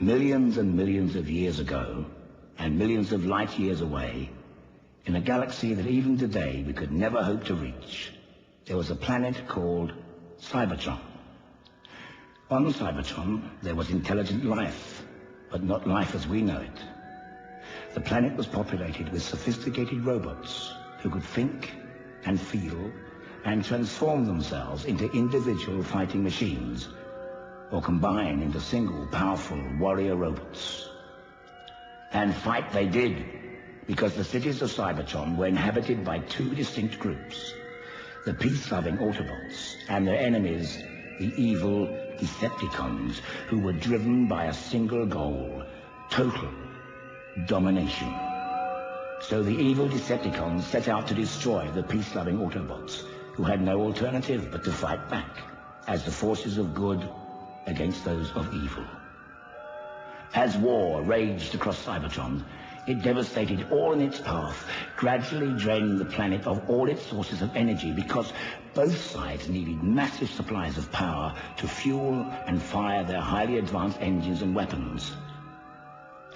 Millions and millions of years ago, and millions of light years away, in a galaxy that even today we could never hope to reach, there was a planet called Cybertron. On Cybertron, there was intelligent life, but not life as we know it. The planet was populated with sophisticated robots who could think and feel and transform themselves into individual fighting machines, or combine into single powerful warrior robots. And fight they did, because the cities of Cybertron were inhabited by two distinct groups: the peace-loving Autobots and their enemies, the evil Decepticons, who were driven by a single goal: total domination. So the evil Decepticons set out to destroy the peace-loving Autobots, who had no alternative but to fight back as the forces of good against those of evil. As war raged across Cybertron, it devastated all in its path, gradually draining the planet of all its sources of energy, because both sides needed massive supplies of power to fuel and fire their highly advanced engines and weapons.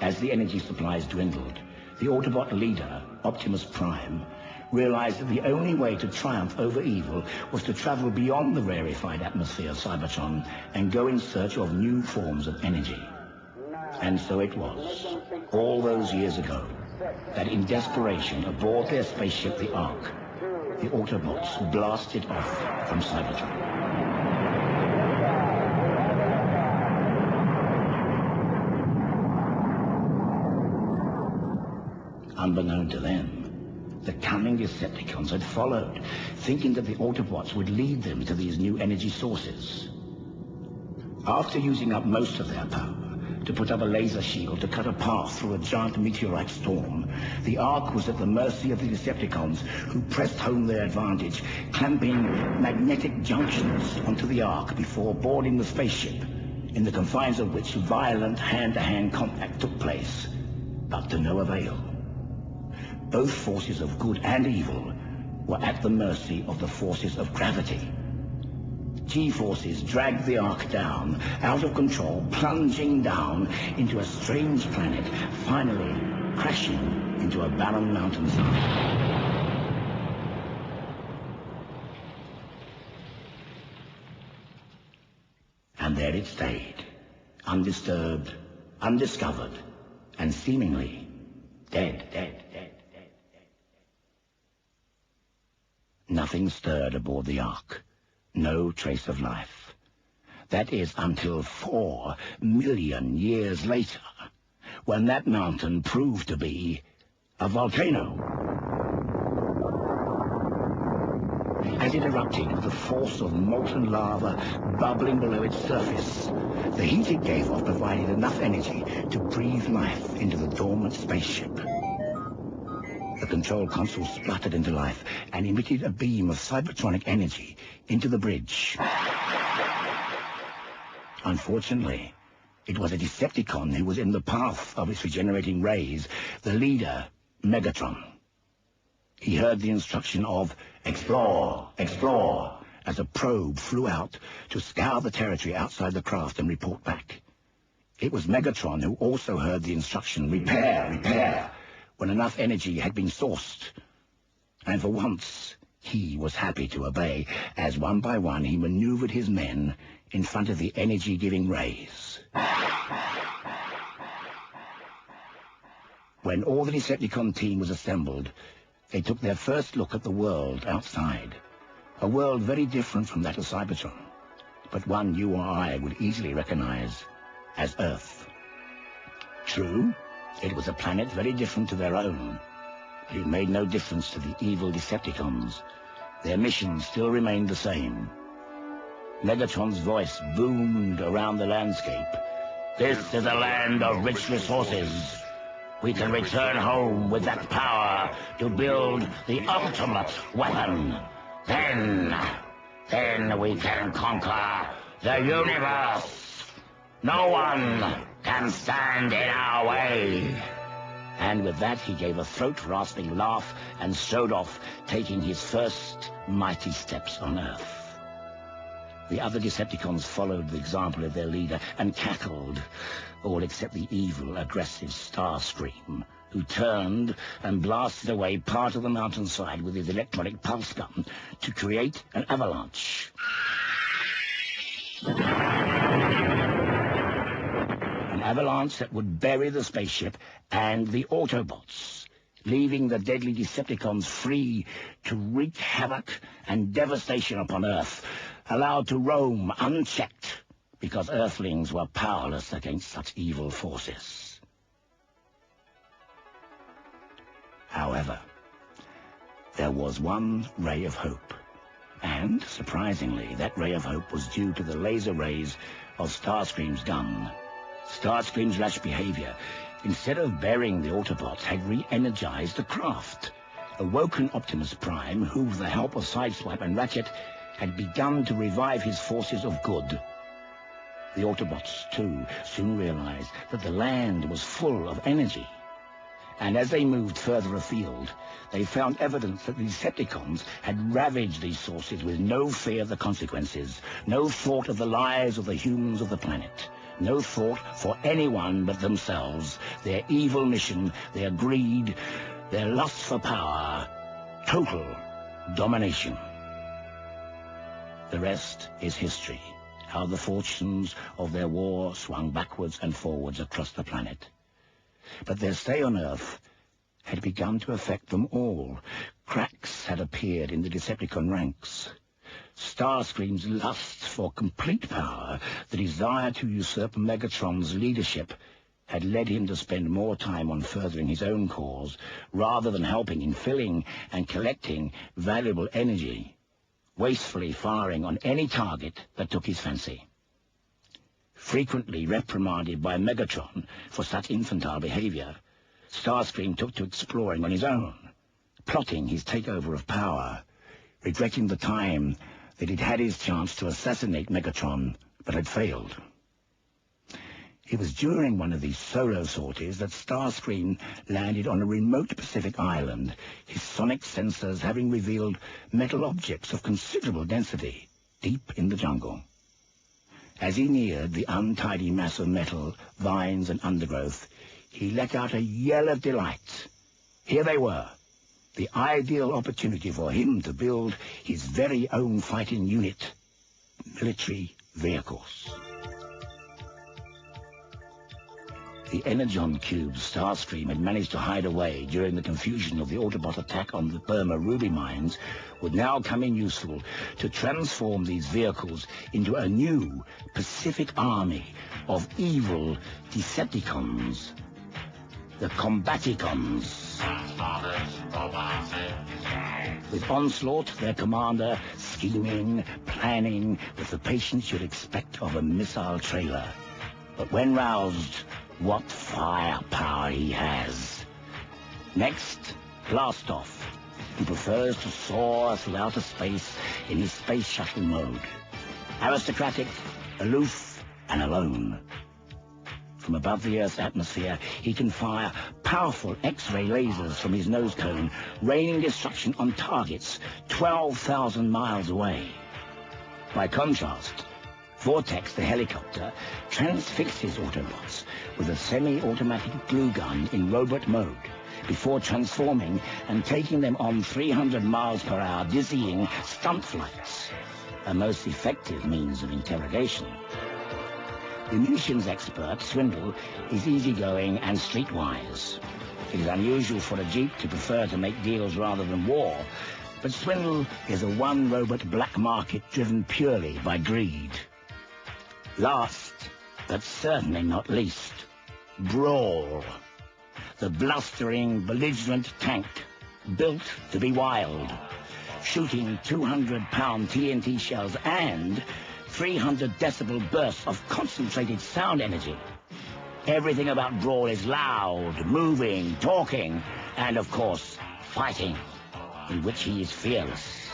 As the energy supplies dwindled, the Autobot leader, Optimus Prime, realized that the only way to triumph over evil was to travel beyond the rarefied atmosphere of Cybertron and go in search of new forms of energy. And so it was, all those years ago, that in desperation aboard their spaceship, the Ark, the Autobots blasted off from Cybertron. Unbeknown to them, the cunning Decepticons had followed, thinking that the Autobots would lead them to these new energy sources. After using up most of their power to put up a laser shield to cut a path through a giant meteorite storm, the Ark was at the mercy of the Decepticons, who pressed home their advantage, clamping magnetic junctions onto the Ark before boarding the spaceship, in the confines of which violent hand-to-hand combat took place, but to no avail. Both forces of good and evil were at the mercy of the forces of gravity. G-forces dragged the Ark down, out of control, plunging down into a strange planet, finally crashing into a barren mountainside. And there it stayed, undisturbed, undiscovered, and seemingly dead. Nothing stirred aboard the Ark. No trace of life. That is until 4 million years later, when that mountain proved to be a volcano. As it erupted with the force of molten lava bubbling below its surface, the heat it gave off provided enough energy to breathe life into the dormant spaceship. The control console spluttered into life and emitted a beam of cybertronic energy into the bridge. Unfortunately, it was a Decepticon who was in the path of its regenerating rays, the leader, Megatron. He heard the instruction of explore, explore, as a probe flew out to scour the territory outside the craft and report back. It was Megatron who also heard the instruction repair, repair, when enough energy had been sourced. And for once, he was happy to obey, as one by one he maneuvered his men in front of the energy-giving rays. When all the Decepticon team was assembled, they took their first look at the world outside. A world very different from that of Cybertron, but one you or I would easily recognize as Earth. True, it was a planet very different to their own, but it made no difference to the evil Decepticons. Their mission still remained the same. Megatron's voice boomed around the landscape. This is a land of rich resources. We can return home with that power to build the ultimate weapon. Then we can conquer the universe. No one can stand in our way. And with that, he gave a throat-rasping laugh and strode off, taking his first mighty steps on Earth. The other Decepticons followed the example of their leader and cackled, all except the evil, aggressive Starscream, who turned and blasted away part of the mountainside with his electronic pulse gun to create an avalanche. An avalanche that would bury the spaceship and the Autobots, leaving the deadly Decepticons free to wreak havoc and devastation upon Earth, allowed to roam unchecked, because Earthlings were powerless against such evil forces. However, there was one ray of hope, and, surprisingly, that ray of hope was due to the laser rays of Starscream's gun. Starscream's rash behavior, instead of burying the Autobots, had re-energized the craft. Awoken Optimus Prime, who, with the help of Sideswipe and Ratchet, had begun to revive his forces of good. The Autobots, too, soon realized that the land was full of energy. And as they moved further afield, they found evidence that the Decepticons had ravaged these sources with no fear of the consequences, no thought of the lives of the humans of the planet, no thought for anyone but themselves, their evil mission, their greed, their lust for power, total domination. The rest is history, how the fortunes of their war swung backwards and forwards across the planet. But their stay on Earth had begun to affect them all. Cracks had appeared in the Decepticon ranks. Starscream's lust for complete power, the desire to usurp Megatron's leadership, had led him to spend more time on furthering his own cause, rather than helping in filling and collecting valuable energy, wastefully firing on any target that took his fancy. Frequently reprimanded by Megatron for such infantile behavior, Starscream took to exploring on his own, plotting his takeover of power, regretting the time that he'd had his chance to assassinate Megatron, but had failed. It was during one of these solo sorties that Starscream landed on a remote Pacific island, his sonic sensors having revealed metal objects of considerable density deep in the jungle. As he neared the untidy mass of metal, vines and undergrowth, he let out a yell of delight. Here they were, the ideal opportunity for him to build his very own fighting unit, military vehicles. The energon cubes Starscream had managed to hide away during the confusion of the Autobot attack on the Burma ruby mines would now come in useful to transform these vehicles into a new Pacific army of evil Decepticons, the Combaticons. With Onslaught, their commander, scheming, planning, with the patience you'd expect of a missile trailer. But when roused, what firepower he has. Next, Blastoff, who prefers to soar through outer space in his space shuttle mode. Aristocratic, aloof, and alone. From above the Earth's atmosphere, he can fire powerful X-ray lasers from his nose cone, raining destruction on targets 12,000 miles away. By contrast, Vortex, the helicopter, transfixes Autobots with a semi-automatic glue gun in robot mode before transforming and taking them on 300 miles per hour dizzying stunt flights, a most effective means of interrogation. The munitions expert, Swindle, is easygoing and streetwise. It is unusual for a Jeep to prefer to make deals rather than war, but Swindle is a one-robot black market driven purely by greed. Last, but certainly not least, Brawl, the blustering, belligerent tank, built to be wild, shooting 200-pound TNT shells and 300 decibel bursts of concentrated sound energy. Everything about Brawl is loud, moving, talking, and, of course, fighting, in which he is fearless.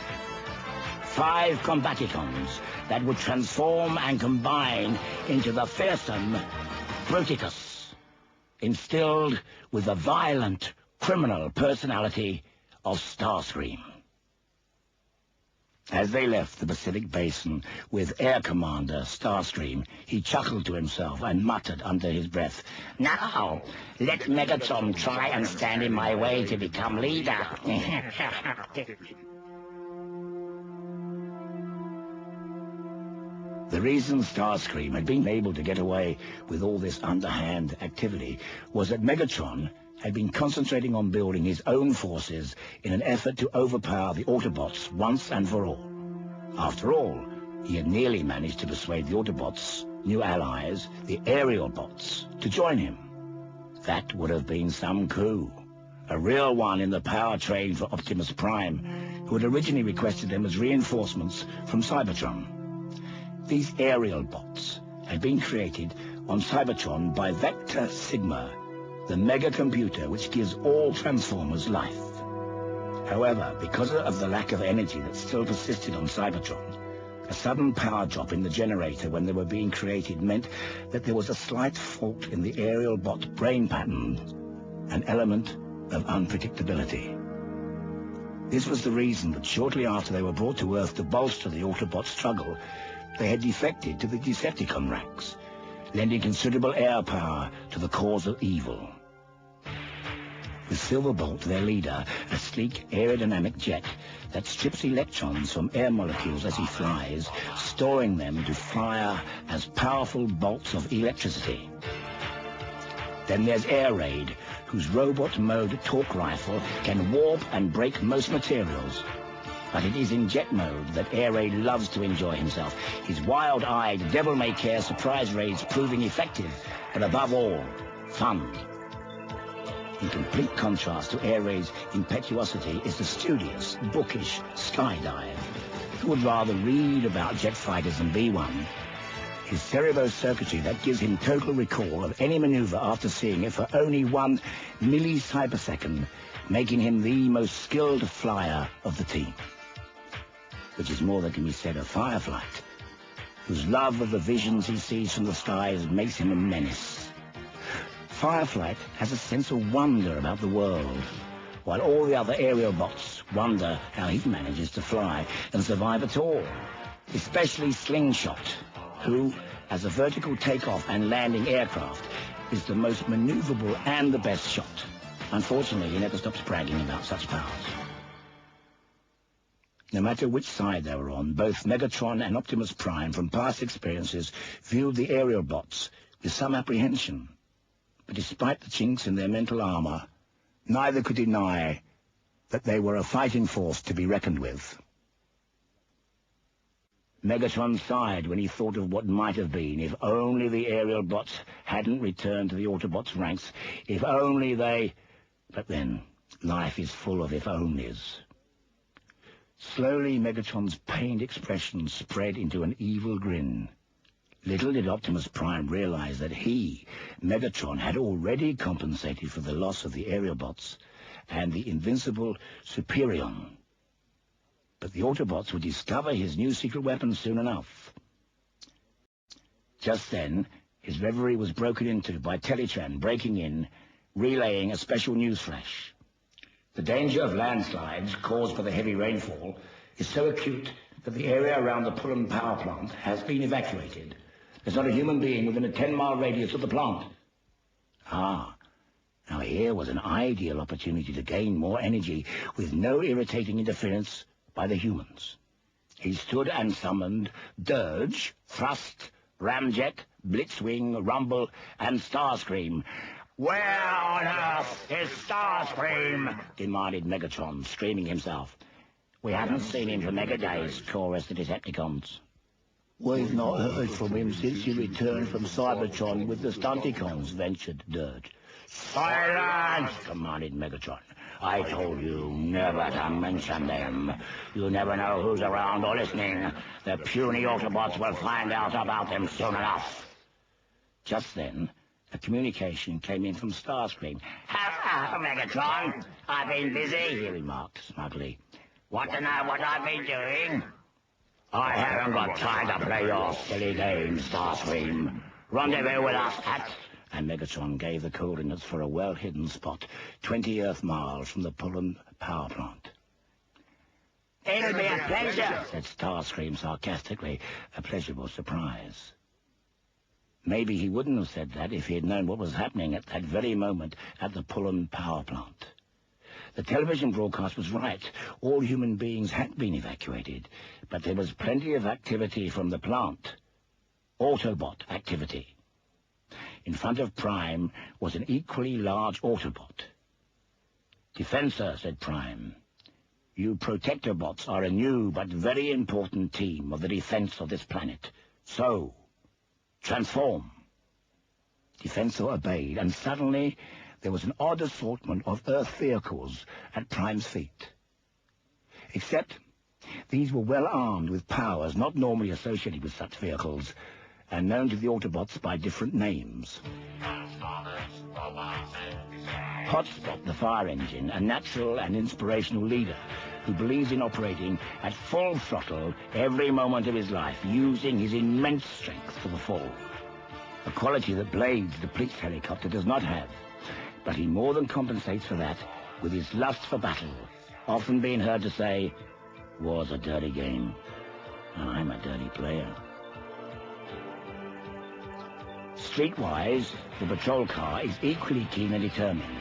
5 Combaticons that would transform and combine into the fearsome Bruticus, instilled with the violent, criminal personality of Starscream. As they left the Pacific Basin with Air Commander Starscream, he chuckled to himself and muttered under his breath, "Now, let Megatron try and stand in my way to become leader." The reason Starscream had been able to get away with all this underhand activity was that Megatron had been concentrating on building his own forces in an effort to overpower the Autobots once and for all. After all, he had nearly managed to persuade the Autobots' new allies, the Aerialbots, to join him. That would have been some coup. A real one in the power train for Optimus Prime, who had originally requested them as reinforcements from Cybertron. These Aerialbots had been created on Cybertron by Vector Sigma, the mega-computer which gives all Transformers life. However, because of the lack of energy that still persisted on Cybertron, a sudden power drop in the generator when they were being created meant that there was a slight fault in the Aerialbot brain pattern, an element of unpredictability. This was the reason that shortly after they were brought to Earth to bolster the Autobot struggle, they had defected to the Decepticon ranks, lending considerable air power to the cause of evil. With Silverbolt, their leader, a sleek aerodynamic jet that strips electrons from air molecules as he flies, storing them to fire as powerful bolts of electricity. Then there's Air Raid, whose robot mode torque rifle can warp and break most materials. But it is in jet mode that Air Raid loves to enjoy himself, his wild-eyed, devil-may-care surprise raids proving effective, but above all, fun. In complete contrast to Air Raid's impetuosity is the studious, bookish Skydive, who would rather read about jet fighters than be one. His cerebral circuitry that gives him total recall of any maneuver after seeing it for only 1 millicybersecond, making him the most skilled flyer of the team. Which is more than can be said of Fireflight, whose love of the visions he sees from the skies makes him a menace. Fireflight has a sense of wonder about the world, while all the other Aerialbots wonder how he manages to fly and survive at all, especially Slingshot, who, as a vertical takeoff and landing aircraft, is the most maneuverable and the best shot. Unfortunately, he never stops bragging about such powers. No matter which side they were on, both Megatron and Optimus Prime from past experiences viewed the Aerialbots with some apprehension. But despite the chinks in their mental armor, neither could deny that they were a fighting force to be reckoned with. Megatron sighed when he thought of what might have been if only the Aerialbots hadn't returned to the Autobots' ranks, if only they... But then, life is full of if-onlys. Slowly, Megatron's pained expression spread into an evil grin. Little did Optimus Prime realize that he, Megatron, had already compensated for the loss of the Aerialbots and the invincible Superion. But the Autobots would discover his new secret weapon soon enough. Just then, his reverie was broken into by Teletran breaking in, relaying a special news flash. The danger of landslides caused by the heavy rainfall is so acute that the area around the Pullen power plant has been evacuated. There's not a human being within a 10-mile radius of the plant. Ah, now here was an ideal opportunity to gain more energy with no irritating interference by the humans. He stood and summoned Dirge, Thrust, Ramjet, Blitzwing, Rumble, and Starscream. "Where on earth is Starscream?" demanded Megatron, screaming himself. "We haven't seen him for mega days," chorused the Decepticons. "We've not heard from him since he returned from Cybertron with the Stunticons," ventured Dirge. "Silence!" commanded Megatron. "I told you never to mention them. You never know who's around or listening. The puny Autobots will find out about them soon enough." Just then, a communication came in from Starscream. "Hello, Megatron. I've been busy," he remarked smugly. "Want to know what I've been doing?" "I haven't got time to play your silly games, Starscream. Rendezvous with us at..." And Megatron gave the coordinates for a well-hidden spot 20 Earth miles from the Pullen power plant. It'll be a pleasure, said Starscream sarcastically, a pleasurable surprise. Maybe he wouldn't have said that if he had known what was happening at that very moment at the Pullen power plant. The television broadcast was right. All human beings had been evacuated, but there was plenty of activity from the plant. Autobot activity. In front of Prime was an equally large Autobot. "Defensor," said Prime, "you Protectobots are a new but very important team of the defense of this planet. So, transform." Defensor obeyed, and suddenly there was an odd assortment of Earth vehicles at Prime's feet. Except these were well armed with powers not normally associated with such vehicles, and known to the Autobots by different names. Hotspot, the fire engine, a natural and inspirational leader who believes in operating at full throttle every moment of his life, using his immense strength to the full. A quality that Blades, the police helicopter, does not have, but he more than compensates for that with his lust for battle, often being heard to say, "War's a dirty game, and I'm a dirty player." Streetwise, the patrol car is equally keen and determined.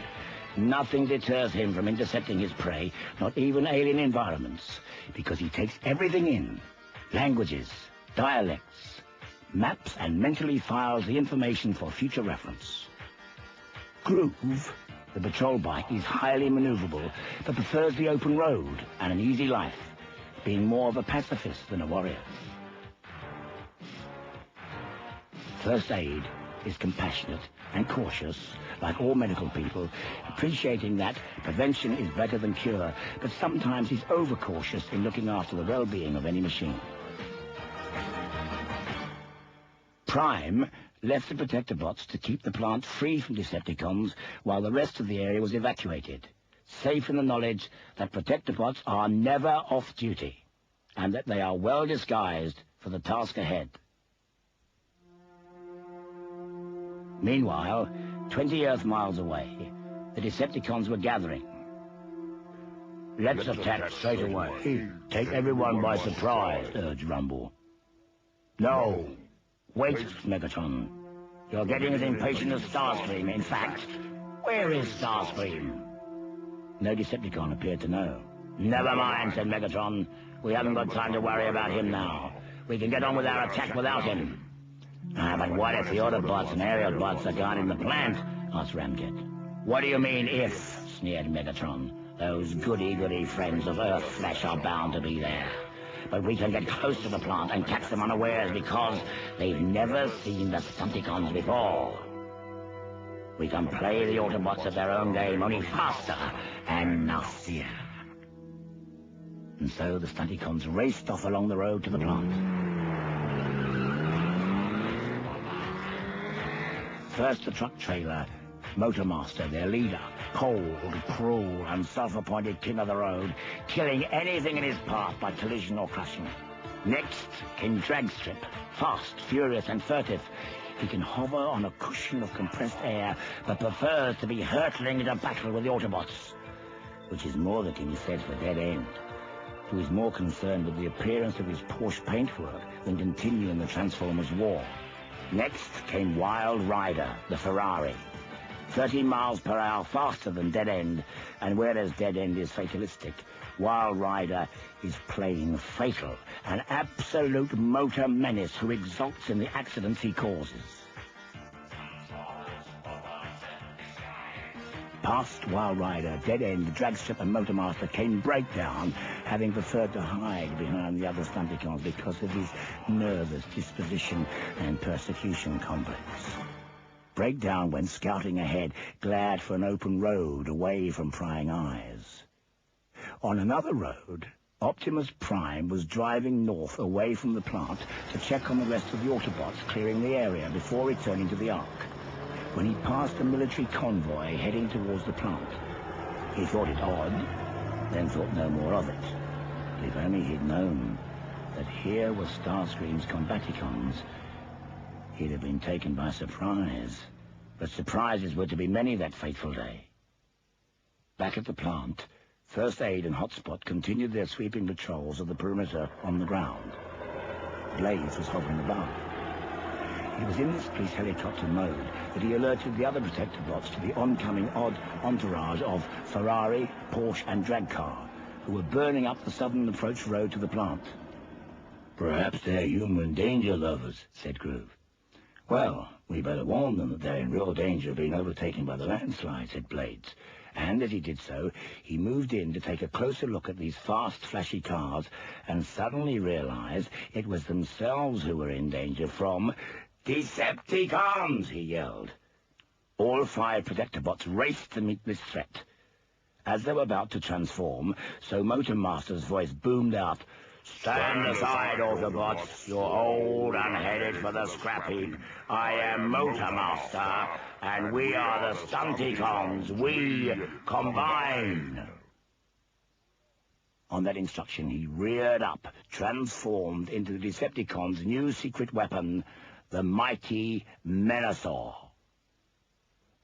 Nothing deters him from intercepting his prey, not even alien environments, because he takes everything in. Languages, dialects, maps, and mentally files the information for future reference. Groove, the patrol bike, is highly maneuverable, but prefers the open road and an easy life, being more of a pacifist than a warrior. First aid is compassionate and cautious, like all medical people, appreciating that prevention is better than cure, but sometimes he's overcautious in looking after the well-being of any machine. Prime left the Protectobots to keep the plant free from Decepticons while the rest of the area was evacuated, safe in the knowledge that Protectobots are never off duty, and that they are well disguised for the task ahead. Meanwhile, 20 Earth miles away, the Decepticons were gathering. "Let's attack straight away. Take everyone by surprise," urged Rumble. "No. Wait, Megatron. You're getting as impatient as Starscream. In fact, where is Starscream?" No Decepticon appeared to know. "Never mind," said Megatron. "We haven't got time to worry about him now. We can get on with our attack without him." "But what if the Autobots and Aerialbots are guarding the plant?" asked Ramjet. "What do you mean, if?" sneered Megatron. "Those goody-goody friends of Earth flesh are bound to be there. But we can get close to the plant and catch them unawares because they've never seen the Stunticons before. We can play the Autobots at their own game, only faster and nastier." And so the Stunticons raced off along the road to the plant. First the truck trailer, Motormaster, their leader, cold, cruel, and self-appointed king of the road, killing anything in his path by collision or crushing. Next came Dragstrip, fast, furious, and furtive. He can hover on a cushion of compressed air, but prefers to be hurtling into battle with the Autobots, which is more than can be said for Dead End, who is more concerned with the appearance of his Porsche paintwork than continuing the Transformers' war. Next came Wild Rider, the Ferrari, 30 miles per hour faster than Dead End, and whereas Dead End is fatalistic, Wild Rider is plain fatal, an absolute motor menace who exults in the accidents he causes. Past Wild Rider, Dead End, Dragstrip, and Motormaster came Breakdown, having preferred to hide behind the other Stunticons because of his nervous disposition and persecution complex. Breakdown went scouting ahead, glad for an open road away from prying eyes. On another road, Optimus Prime was driving north away from the plant to check on the rest of the Autobots clearing the area before returning to the Ark. When he passed a military convoy heading towards the plant, he thought it odd, then thought no more of it. If only he'd known that here was Starscream's Combaticons, he'd have been taken by surprise. But surprises were to be many that fateful day. Back at the plant, First Aid and Hotspot continued their sweeping patrols of the perimeter on the ground. Blades was hovering above. It was in this police helicopter mode that he alerted the other Protectobots to the oncoming odd entourage of Ferrari, Porsche and drag car, who were burning up the southern approach road to the plant. "Perhaps they're human danger lovers," said Groove. "Well, we better warn them that they're in real danger of being overtaken by the landslide," said Blades. And as he did so, he moved in to take a closer look at these fast, flashy cars and suddenly realized it was themselves who were in danger from Decepticons, he yelled. All 5 Protectobots raced to meet this threat. As they were about to transform, so Motormaster's voice boomed out, "Stand aside, Autobots. You're old and headed for the scrap heap. I am Motormaster, and we are the Stunticons. We combine." On that instruction, he reared up, transformed into the Decepticons' new secret weapon, the mighty Menasor.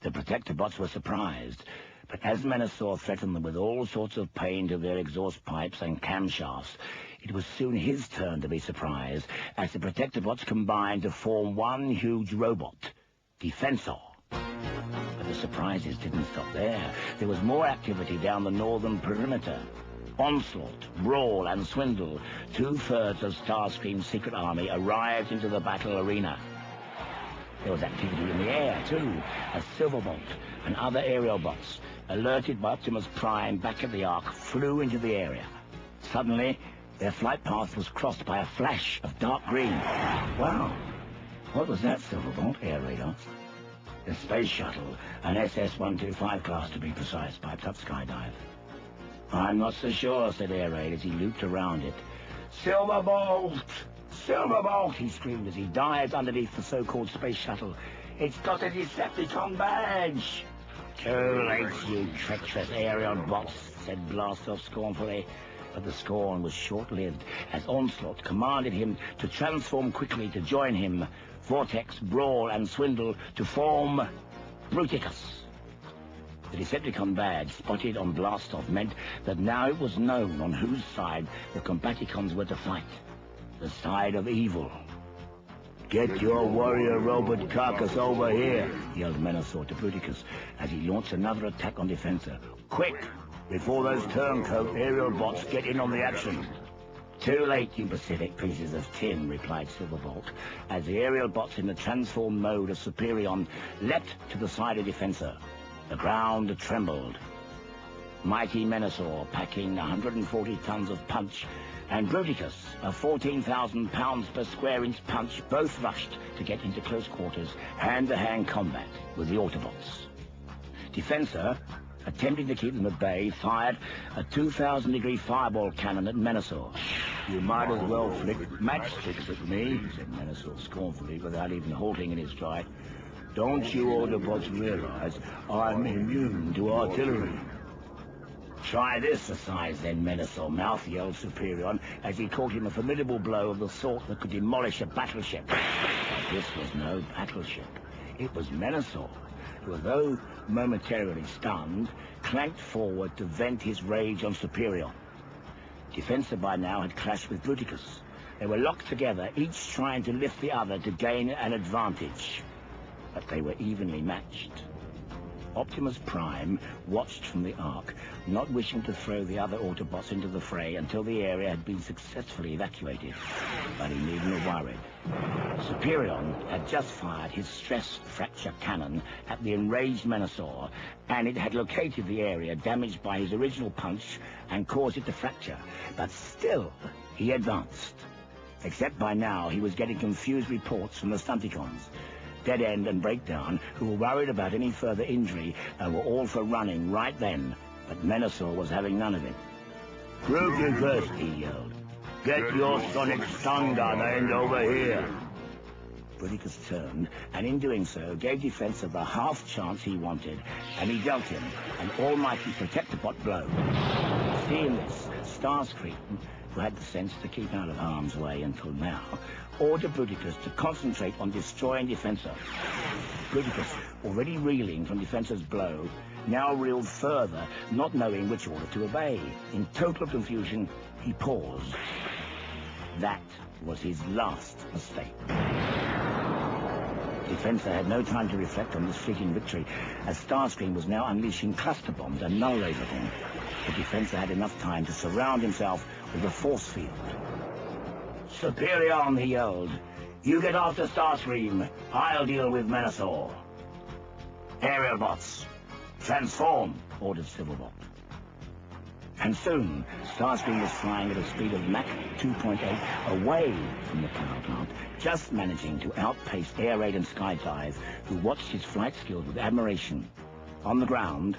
The Protectobots were surprised, but as Menasor threatened them with all sorts of pain to their exhaust pipes and camshafts, it was soon his turn to be surprised as the Protectobots combined to form one huge robot, Defensor. But the surprises didn't stop there. There was more activity down the northern perimeter. Onslaught, Brawl, and Swindle, 2/3 of Starscream's secret army, arrived into the battle arena. There was activity in the air, too, as Silverbolt and other Aerialbots, alerted by Optimus Prime back at the Ark, flew into the area. Suddenly, their flight path was crossed by a flash of dark green. "Wow! What was that, Silverbolt?" Air Raid asked. "The space shuttle, an SS-125 class to be precise," piped up Skydive. "I'm not so sure," said Air Raid as he looped around it. "Silverbolt! Silverbolt!" he screamed as he dived underneath the so-called space shuttle. "It's got a Decepticon badge!" "Too late, you treacherous Aerialbots," said Blastoff scornfully. But the scorn was short-lived, as Onslaught commanded him to transform quickly to join him, Vortex, Brawl, and Swindle, to form Bruticus. The Decepticon badge spotted on Blastoff meant that now it was known on whose side the Combaticons were to fight. The side of evil. "Get your warrior robot carcass over here," yelled Menasor to Bruticus as he launched another attack on Defensor. "Quick, before those turncoat Aerialbots get in on the action." "Too late, you Pacific pieces of tin," replied Silverbolt, as the Aerialbots in the transformed mode of Superion leapt to the side of Defensor. The ground trembled. Mighty Menasor, packing 140 tons of punch, and Bruticus, a 14,000 pounds per square inch punch, both rushed to get into close quarters, hand-to-hand combat with the Autobots. Defensor, attempting to keep them at bay, fired a 2,000-degree fireball cannon at Menasor. "You might as well flick matchsticks at me," said Menasor scornfully, without even halting in his stride. "Don't you Autobots realize I'm immune to artillery?" "Try this aside, then, Menasor mouth," yelled Superion, as he caught him a formidable blow of the sort that could demolish a battleship. But this was no battleship. It was Menasor, who, although momentarily stunned, clanked forward to vent his rage on Superion. Defensor by now had clashed with Bruticus. They were locked together, each trying to lift the other to gain an advantage. But they were evenly matched. Optimus Prime watched from the Ark, not wishing to throw the other Autobots into the fray until the area had been successfully evacuated. But he needn't have worried. Superion had just fired his stress fracture cannon at the enraged Menasor, and it had located the area damaged by his original punch and caused it to fracture. But still, he advanced. Except by now, he was getting confused reports from the Stunticons, Dead End and Breakdown, who were worried about any further injury and were all for running right then, but Menasor was having none of it. "Bruticus," he yelled, "get your sonic stun gun aimed over here." Bruticus turned, and in doing so, gave Defensor the half chance he wanted, and he dealt him an almighty Protectobot blow. Seeing this, Starscream, who had the sense to keep out of harm's way until now, ordered Bruticus to concentrate on destroying Defensor. Bruticus, already reeling from Defensor's blow, now reeled further, not knowing which order to obey. In total confusion, he paused. That was his last mistake. Defensor had no time to reflect on this fleeting victory, as Starscream was now unleashing cluster bombs and null everything. The Defensor had enough time to surround himself with a force field. "Superion," he yelled. "You get after Starscream. I'll deal with Menasor." "Aerialbots, transform," ordered Silverbot. And soon, Starscream was flying at a speed of Mach 2.8 away from the power plant, just managing to outpace Air Raid and Skydive, who watched his flight skills with admiration. On the ground,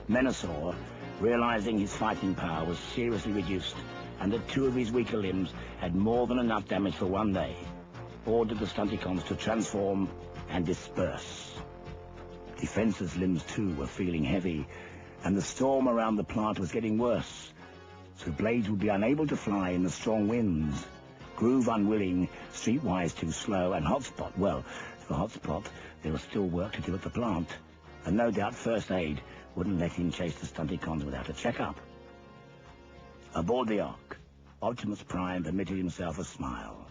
Menasor, realizing his fighting power was seriously reduced and that two of his weaker limbs had more than enough damage for one day, ordered the Stunticons to transform and disperse. Defensor's limbs too were feeling heavy, and the storm around the plant was getting worse, so Blades would be unable to fly in the strong winds. Groove unwilling, Streetwise too slow, and Hotspot, well, for Hotspot, there was still work to do at the plant, and no doubt First Aid wouldn't let him chase the Stunticons without a checkup. Aboard the Ark, Optimus Prime permitted himself a smile.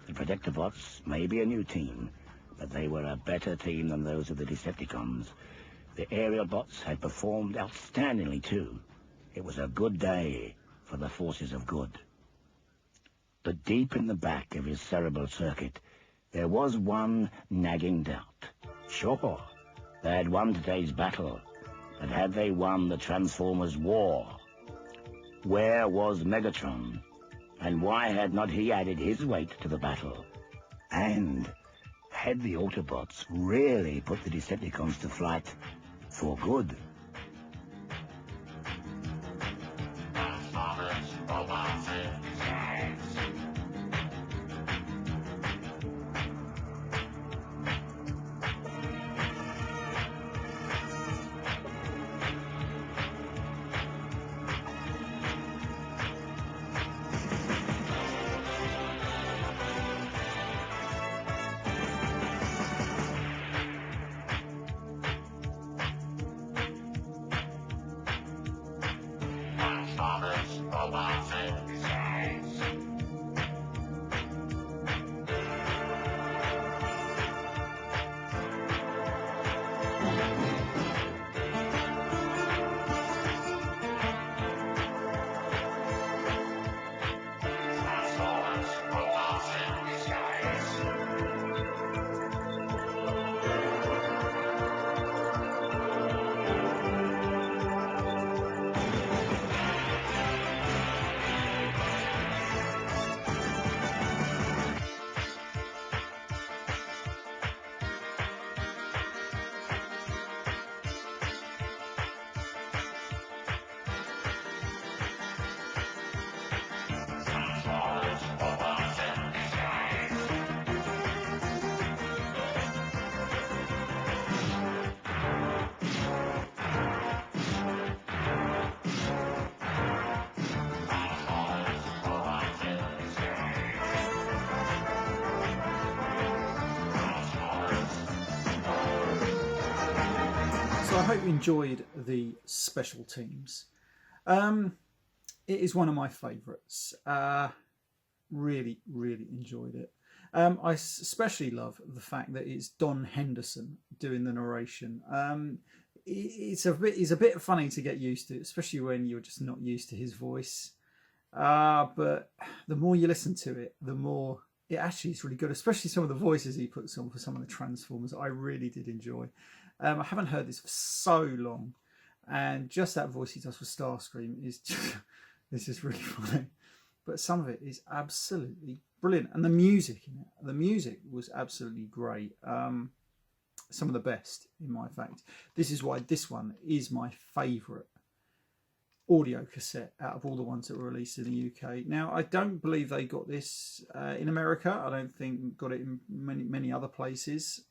The Predictabots may be a new team, but they were a better team than those of the Decepticons. The Aerialbots had performed outstandingly too. It was a good day for the forces of good. But deep in the back of his cerebral circuit, there was one nagging doubt. Sure, they had won today's battle, but had they won the Transformers' war? Where was Megatron? And why had not he added his weight to the battle? And had the Autobots really put the Decepticons to flight for good? So I hope you enjoyed the special teams. It is one of my favourites. Really enjoyed it. I especially love the fact that it's Don Henderson doing the narration. It's a bit funny to get used to, especially when you're just not used to his voice. But the more you listen to it, the more it actually is really good, especially some of the voices he puts on for some of the Transformers. I really did enjoy. I haven't heard this for so long, and just that voice he does for Starscream is just, this is really funny. But some of it is absolutely brilliant, and the music in it, the music was absolutely great. Some of the best, in my fact. This is why this one is my favourite audio cassette out of all the ones that were released in the UK. Now, I don't believe they got this in America. I don't think got it in many other places.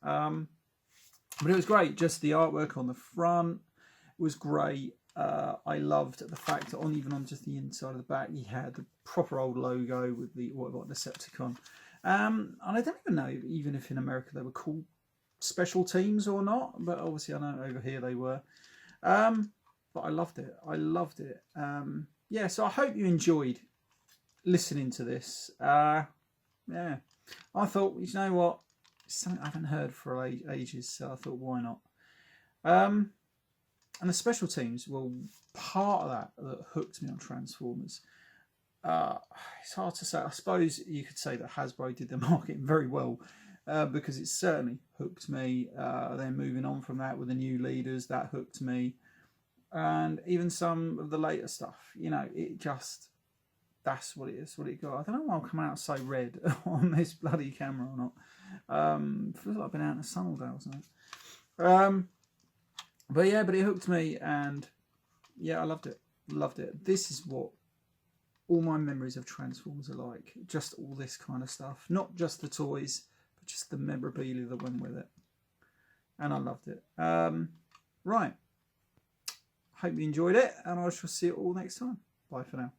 But it was great. Just the artwork on the front was great. I loved the fact that even on just the inside of the back, he had the proper old logo with the Autobot Decepticon. And I don't even know even if in America they were called special teams or not, but obviously I know over here they were. But I loved it. I loved it. Yeah, so I hope you enjoyed listening to this. Yeah, I thought, you know what, it's something I haven't heard for ages, so I thought, why not? And the special teams were part of that hooked me on Transformers. It's hard to say. I suppose you could say that Hasbro did the marketing very well, because it certainly hooked me. Then moving on from that with the new leaders, that hooked me. And even some of the later stuff, you know, it just, that's what it is, what it got. I don't know why I'm coming out so red on this bloody camera or not. Feels like I've been out in the sun all day or something. But yeah, but it hooked me, and yeah, I loved it. Loved it. This is what all my memories of Transformers are like. Just all this kind of stuff. Not just the toys, but just the memorabilia that went with it. And I loved it. Right. Hope you enjoyed it, and I shall see you all next time. Bye for now.